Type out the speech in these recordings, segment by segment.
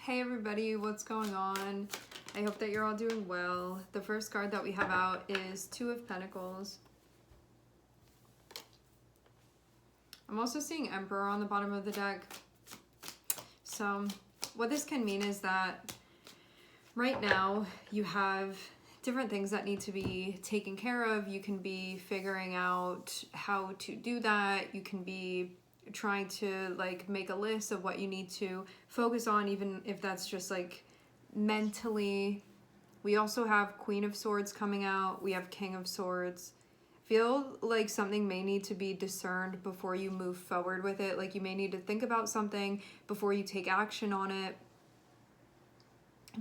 Hey everybody, what's going on? I hope that you're all doing well. The first card that we have out is Two of Pentacles. I'm also seeing Emperor on the bottom of the deck. So what this can mean is that right now you have different things that need to be taken care of. You can be figuring out how to do that. You can be trying to like make a list of what you need to focus on, even if that's just like mentally. We also have Queen of Swords coming out. We have King of Swords. Feel like something may need to be discerned before you move forward with it. Like you may need to think about something before you take action on it.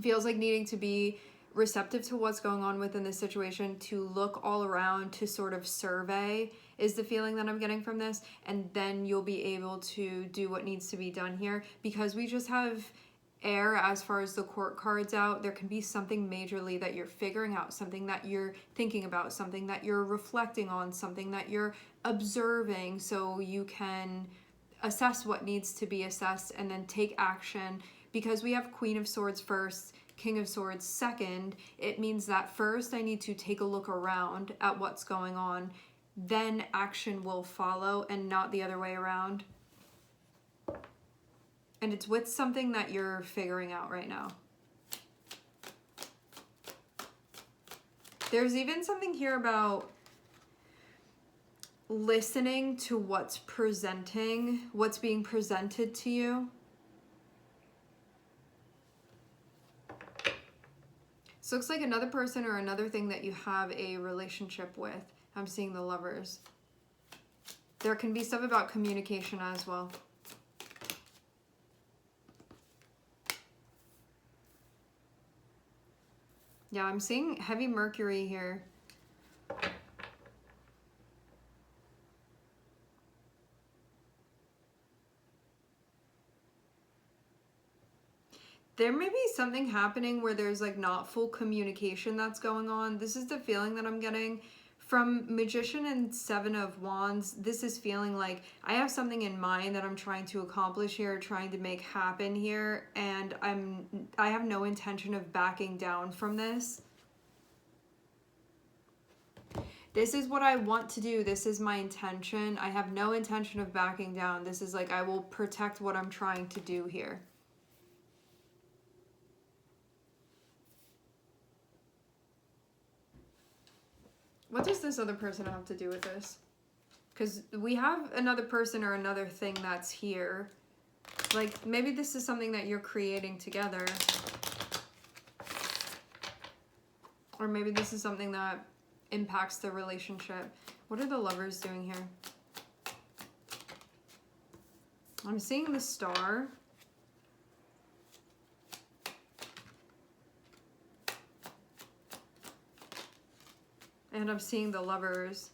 Feels like needing to be receptive to what's going on within the situation, to look all around, to sort of survey is the feeling that I'm getting from this, and then you'll be able to do what needs to be done here. Because we just have air as far as the court cards out, there can be something majorly that you're figuring out, something that you're thinking about, something that you're reflecting on, something that you're observing, so you can assess what needs to be assessed and then take action. Because we have Queen of Swords first, King of Swords second, it means that first I need to take a look around at what's going on, then action will follow and not the other way around. And it's with something that you're figuring out right now. There's even something here about listening to what's being presented to you. So it looks like another person or another thing that you have a relationship with. I'm seeing the Lovers. There can be stuff about communication as well. Yeah, I'm seeing heavy Mercury here. There may be something happening where there's like not full communication that's going on. This is the feeling that I'm getting from Magician and Seven of Wands. This is feeling like I have something in mind that I'm trying to accomplish here, trying to make happen here, and I have no intention of backing down from this. This is what I want to do. This is my intention. I have no intention of backing down. This is like I will protect what I'm trying to do here. What does this other person have to do with this? Because we have another person or another thing that's here. Like, maybe this is something that you're creating together. Or maybe this is something that impacts the relationship. What are the Lovers doing here? I'm seeing the Star. And I'm seeing the Lovers.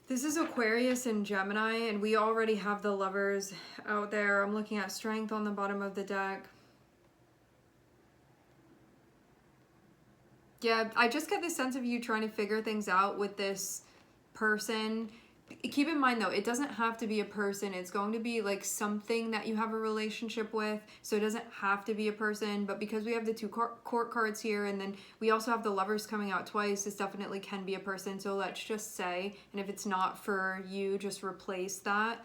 This is Aquarius and Gemini, and we already have the Lovers out there. I'm looking at Strength on the bottom of the deck. Yeah, I just get this sense of you trying to figure things out with this person. Keep in mind though, it doesn't have to be a person. It's going to be like something that you have a relationship with. So it doesn't have to be a person, but because we have the two court cards here, and then we also have the Lovers coming out twice, this definitely can be a person. So let's just say, and if it's not for you, just replace that.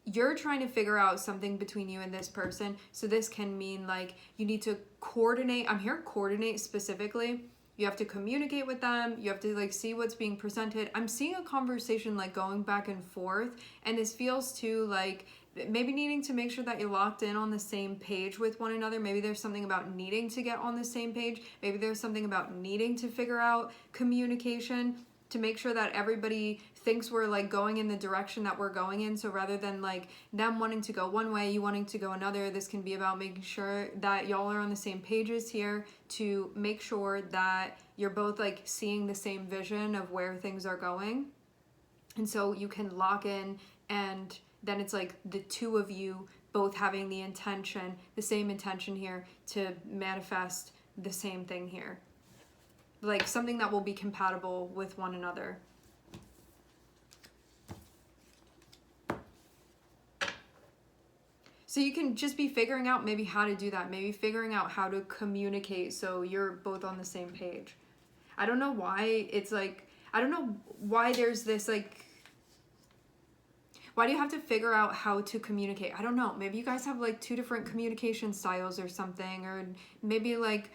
You're trying to figure out something between you and this person. So this can mean like you need to coordinate. I'm here coordinate specifically. You have to communicate with them. You have to like see what's being presented. I'm seeing a conversation like going back and forth. And this feels too like maybe needing to make sure that you're locked in on the same page with one another. Maybe there's something about needing to get on the same page. Maybe there's something about needing to figure out communication to make sure that everybody thinks we're like going in the direction that we're going in. So rather than like them wanting to go one way, you wanting to go another, this can be about making sure that y'all are on the same pages here to make sure that you're both like seeing the same vision of where things are going. And so you can lock in, and then it's like the two of you both having the intention, the same intention here to manifest the same thing here. Like something that will be compatible with one another. So So you can just be figuring out maybe how to do that. Maybe figuring out how to communicate so you're both on the same page. I don't know why it's like, I don't know why there's this like, why do you have to figure out how to communicate? I don't know. Maybe you guys have like two different communication styles or something, or maybe like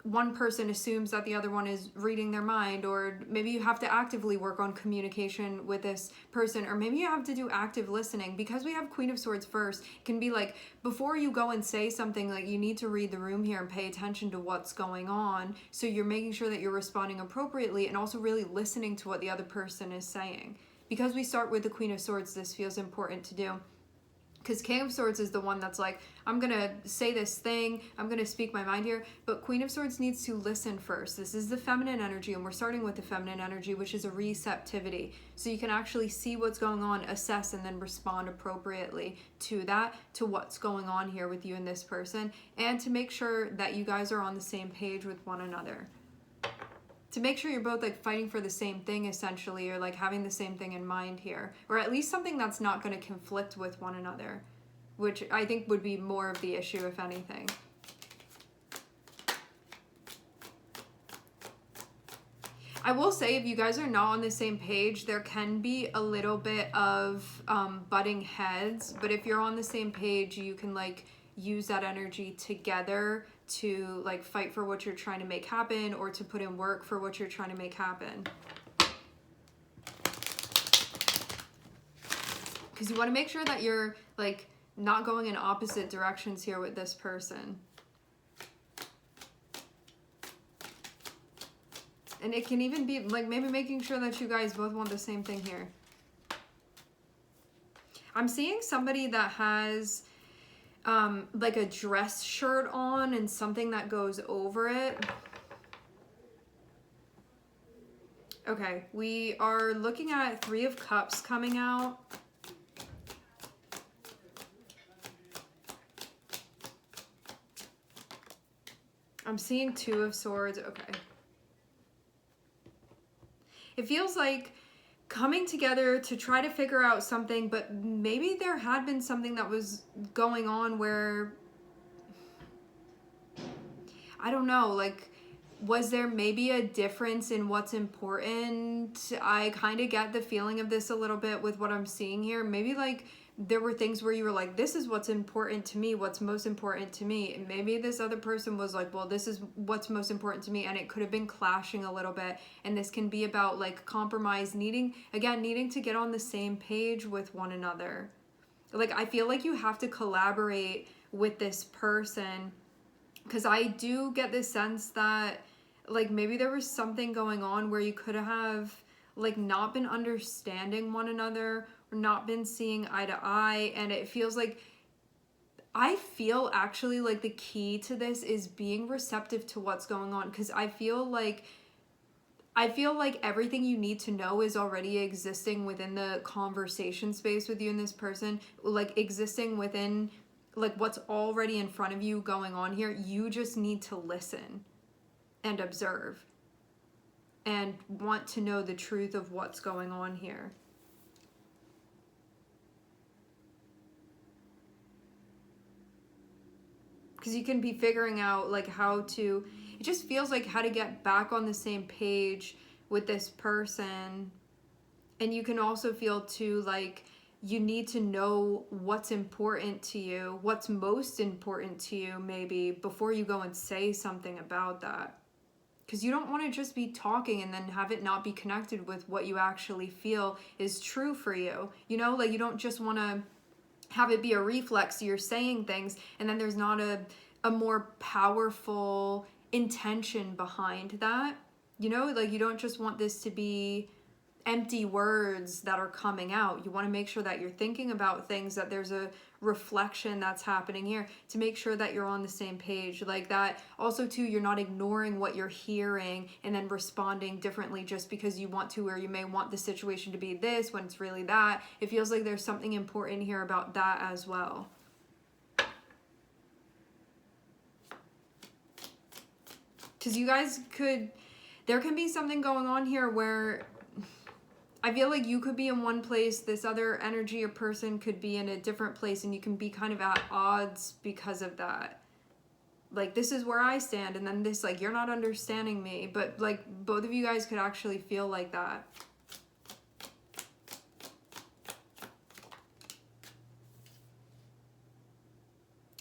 one person assumes that the other one is reading their mind, or maybe you have to actively work on communication with this person, or maybe you have to do active listening. Because we have Queen of Swords first, it can be like before you go and say something, like you need to read the room here and pay attention to what's going on, so you're making sure that you're responding appropriately and also really listening to what the other person is saying. Because we start with the Queen of Swords, this feels important to do. Because King of Swords is the one that's like, I'm going to say this thing, I'm going to speak my mind here. But Queen of Swords needs to listen first. This is the feminine energy, and we're starting with the feminine energy, which is a receptivity. So you can actually see what's going on, assess, and then respond appropriately to that, to what's going on here with you and this person, and to make sure that you guys are on the same page with one another. To make sure you're both like fighting for the same thing essentially, or like having the same thing in mind here, or at least something that's not going to conflict with one another, which I think would be more of the issue if anything. I will say, if you guys are not on the same page, there can be a little bit of butting heads, but if you're on the same page, you can like use that energy together to like fight for what you're trying to make happen, or to put in work for what you're trying to make happen. Because you want to make sure that you're like not going in opposite directions here with this person. And it can even be like maybe making sure that you guys both want the same thing here. I'm seeing somebody that has like a dress shirt on and something that goes over it. Okay, we are looking at Three of Cups coming out. I'm seeing Two of Swords. Okay. It feels like coming together to try to figure out something, but maybe there had been something that was going on where, I don't know, like, was there maybe a difference in what's important? I kind of get the feeling of this a little bit with what I'm seeing here. Maybe like there were things where you were like, this is what's important to me, what's most important to me. And maybe this other person was like, well, this is what's most important to me. And it could have been clashing a little bit. And this can be about like compromise, needing to get on the same page with one another. Like, I feel like you have to collaborate with this person, because I do get this sense that like maybe there was something going on where you could have like not been understanding one another, or not been seeing eye to eye. And it feels like, I feel actually like the key to this is being receptive to what's going on, because I feel like everything you need to know is already existing within the conversation space with you and this person, like existing within like what's already in front of you going on here. You just need to listen and observe and want to know the truth of what's going on here. Because you can be figuring out like how to, it just feels like how to get back on the same page with this person. And you can also feel too like you need to know what's important to you, what's most important to you maybe, before you go and say something about that. Because you don't want to just be talking and then have it not be connected with what you actually feel is true for you. You know, like you don't just want to have it be a reflex. You're saying things and then there's not a more powerful intention behind that. You know, like you don't just want this to be empty words that are coming out. You want to make sure that you're thinking about things, that there's a reflection that's happening here, to make sure that you're on the same page like that. Also too, you're not ignoring what you're hearing and then responding differently just because you want to, or you may want the situation to be this when it's really that. It feels like there's something important here about that as well. Because you guys could, there can be something going on here where I feel like you could be in one place, this other energy or person could be in a different place, and you can be kind of at odds because of that. Like, this is where I stand, and then this, like, you're not understanding me. But, like, both of you guys could actually feel like that.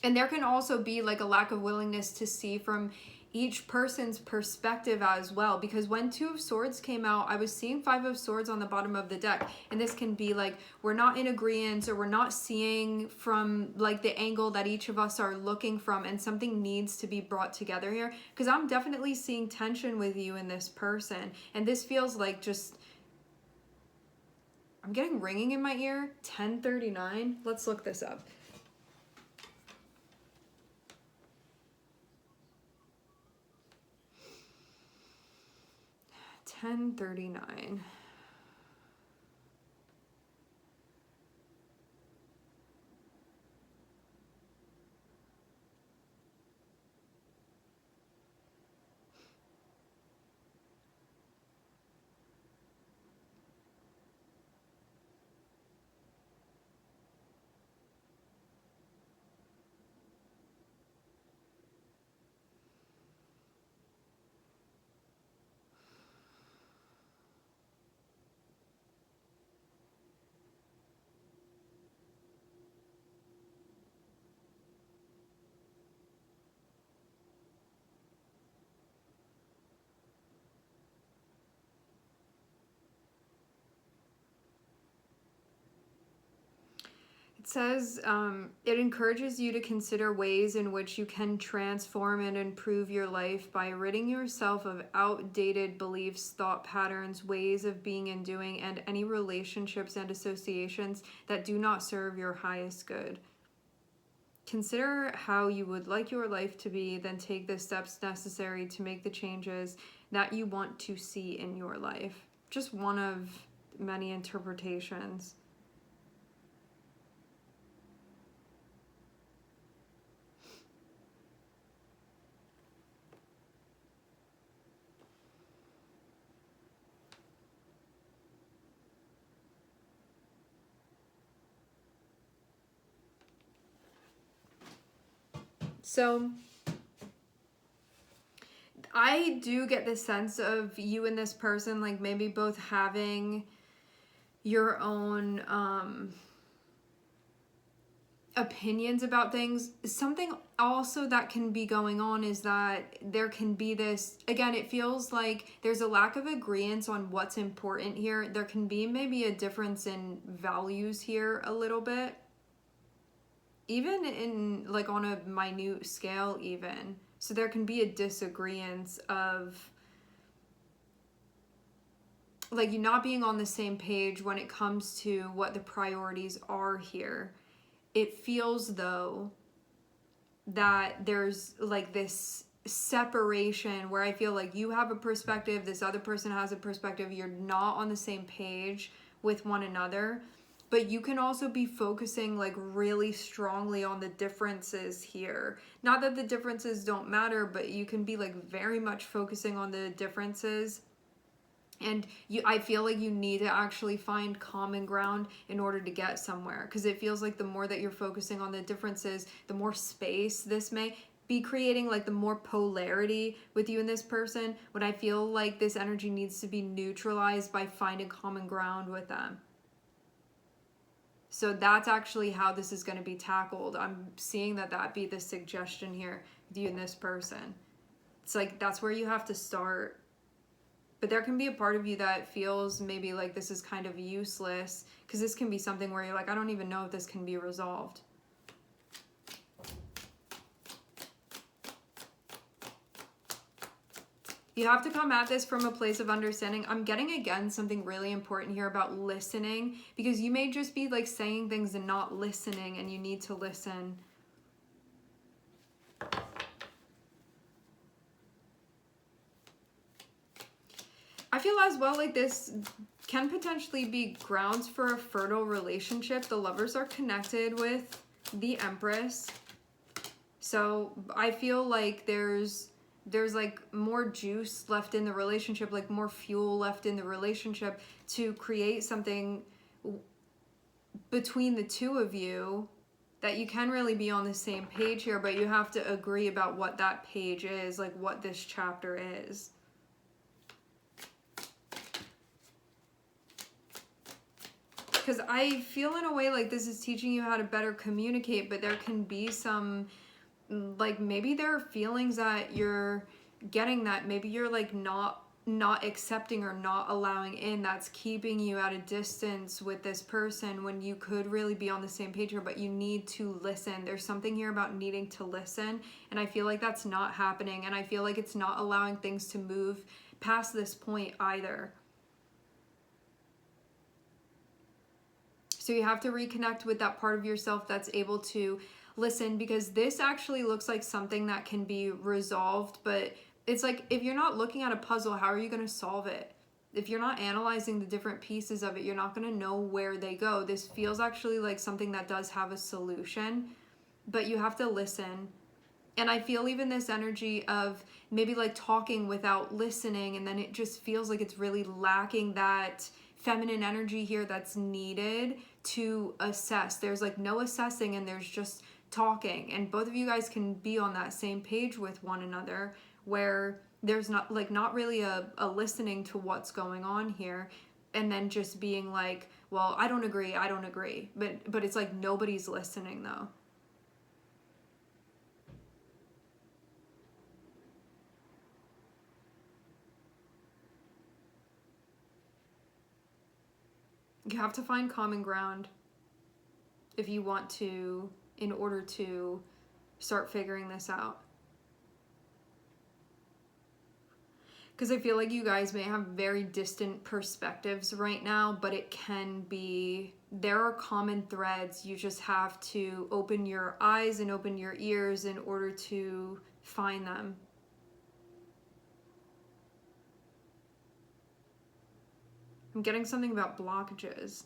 And there can also be, like, a lack of willingness to see from each person's perspective as well, because when Two of Swords came out, I was seeing Five of Swords on the bottom of the deck, and this can be like we're not in agreement, or we're not seeing from like the angle that each of us are looking from, and something needs to be brought together here, because I'm definitely seeing tension with you and this person, and this feels like just, I'm getting ringing in my ear. 1039. Let's look this up. 1039. It says it encourages you to consider ways in which you can transform and improve your life by ridding yourself of outdated beliefs, thought patterns, ways of being and doing, and any relationships and associations that do not serve your highest good. Consider how you would like your life to be, then take the steps necessary to make the changes that you want to see in your life. Just one of many interpretations. So I do get the sense of you and this person, like maybe both having your own opinions about things. Something also that can be going on is that there can be this, again, it feels like there's a lack of agreement on what's important here. There can be maybe a difference in values here a little bit. Even in like on a minute scale even. So there can be a disagreement of like you not being on the same page when it comes to what the priorities are here. It feels though that there's like this separation where I feel like you have a perspective, this other person has a perspective, you're not on the same page with one another. But you can also be focusing like really strongly on the differences here. Not that the differences don't matter, but you can be like very much focusing on the differences. And I feel like you need to actually find common ground in order to get somewhere. Because it feels like the more that you're focusing on the differences, the more space this may be creating, like the more polarity with you and this person. But I feel like this energy needs to be neutralized by finding common ground with them. So that's actually how this is going to be tackled. I'm seeing that be the suggestion here with you and this person. It's like that's where you have to start. But there can be a part of you that feels maybe like this is kind of useless, because this can be something where you're like, I don't even know if this can be resolved. You have to come at this from a place of understanding. I'm getting, again, something really important here about listening, because you may just be like saying things and not listening, and you need to listen. I feel as well like this can potentially be grounds for a fertile relationship. The lovers are connected with the Empress. So I feel like there's there's like more juice left in the relationship, like more fuel left in the relationship to create something between the two of you, that you can really be on the same page here, but you have to agree about what that page is, like what this chapter is. Because I feel in a way like this is teaching you how to better communicate, but there can be some, like maybe there are feelings that you're getting that maybe you're like not accepting or not allowing in, that's keeping you at a distance with this person when you could really be on the same page here, but you need to listen. There's something here about needing to listen, and I feel like that's not happening, and I feel like it's not allowing things to move past this point either. So you have to reconnect with that part of yourself that's able to listen, because this actually looks like something that can be resolved, but it's like if you're not looking at a puzzle, how are you going to solve it? If you're not analyzing the different pieces of it, you're not going to know where they go. This feels actually like something that does have a solution, but you have to listen. And I feel even this energy of maybe like talking without listening, and then it just feels like it's really lacking that feminine energy here that's needed to assess. There's like no assessing, and there's just talking, and both of you guys can be on that same page with one another, where there's not really a listening to what's going on here, and then just being like, well, I don't agree, but it's like nobody's listening though. You have to find common ground if you want to, in order to start figuring this out. Because I feel like you guys may have very distant perspectives right now, but it can be, there are common threads. You just have to open your eyes and open your ears in order to find them. I'm getting something about blockages.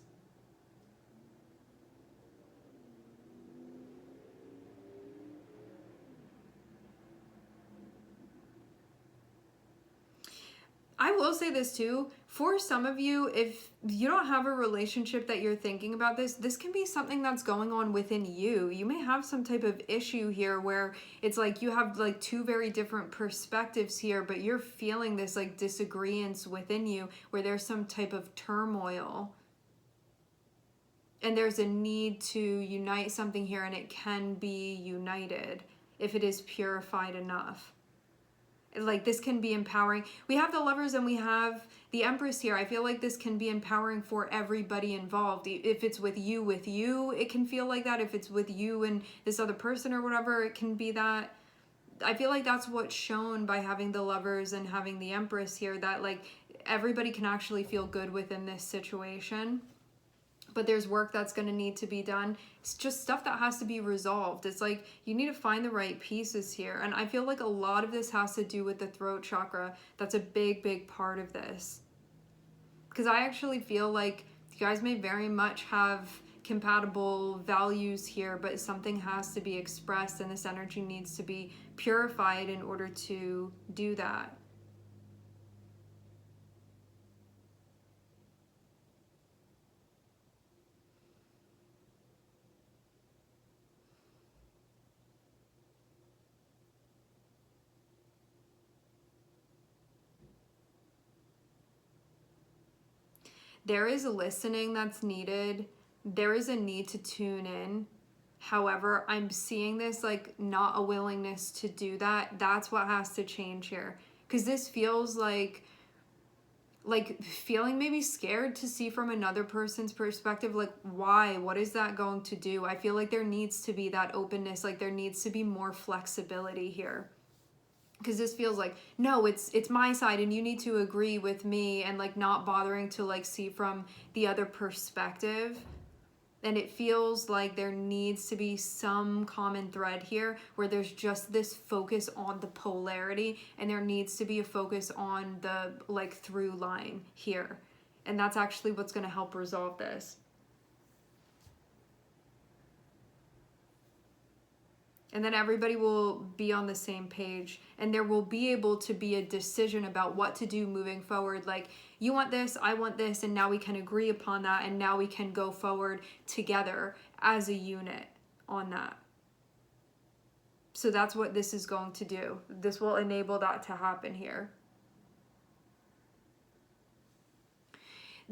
I will say this too, for some of you, if you don't have a relationship that you're thinking about, this can be something that's going on within you. You may have some type of issue here where it's like you have like two very different perspectives here, but you're feeling this like disagreement within you where there's some type of turmoil. And there's a need to unite something here, and it can be united if it is purified enough. Like this can be empowering. We have the Lovers and we have the Empress here. I feel like this can be empowering for everybody involved. If it's with you, it can feel like that. If it's with you and this other person or whatever, it can be that. I feel like that's what's shown by having the Lovers and having the Empress here, that like everybody can actually feel good within this situation. But there's work that's going to need to be done. It's just stuff that has to be resolved. It's like you need to find the right pieces here. And I feel like a lot of this has to do with the throat chakra. That's a big part of this. Because I actually feel like you guys may very much have compatible values here, but something has to be expressed, and this energy needs to be purified in order to do that. There is listening that's needed. There is a need to tune in. However, I'm seeing this like not a willingness to do that. That's what has to change here. Because this feels like feeling maybe scared to see from another person's perspective. Like, why? What is that going to do? I feel like there needs to be that openness. Like there needs to be more flexibility here. Because this feels like, no, it's my side and you need to agree with me, and like not bothering to like see from the other perspective. And it feels like there needs to be some common thread here where there's just this focus on the polarity, and there needs to be a focus on the like through line here. And that's actually what's going to help resolve this. And then everybody will be on the same page, and there will be able to be a decision about what to do moving forward. Like, you want this, I want this, and now we can agree upon that, and now we can go forward together as a unit on that. So that's what this is going to do. This will enable that to happen here.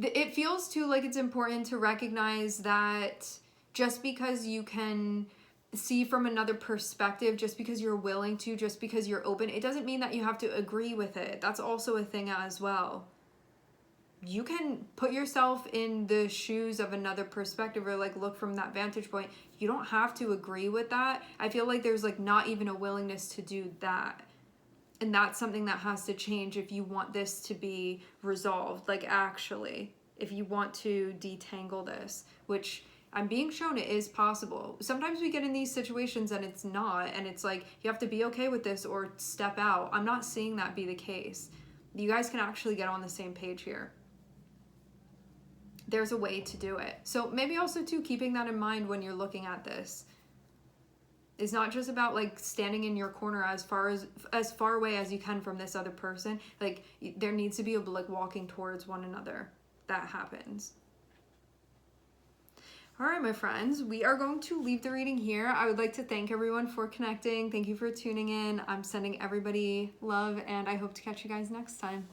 It feels too like it's important to recognize that just because you can see from another perspective, just because you're willing to, just because you're open, it doesn't mean that you have to agree with it. That's also a thing as well. You can put yourself in the shoes of another perspective, or like look from that vantage point. You don't have to agree with that. I feel like there's like not even a willingness to do that. And that's something that has to change if you want this to be resolved. Like, actually, if you want to detangle this, which I'm being shown it is possible. Sometimes we get in these situations and it's not, and it's like, you have to be okay with this or step out. I'm not seeing that be the case. You guys can actually get on the same page here. There's a way to do it. So maybe also too, keeping that in mind when you're looking at this. It's not just about like standing in your corner as far away as you can from this other person. Like, there needs to be a like walking towards one another. That happens. All right, my friends, we are going to leave the reading here. I would like to thank everyone for connecting. Thank you for tuning in. I'm sending everybody love, and I hope to catch you guys next time.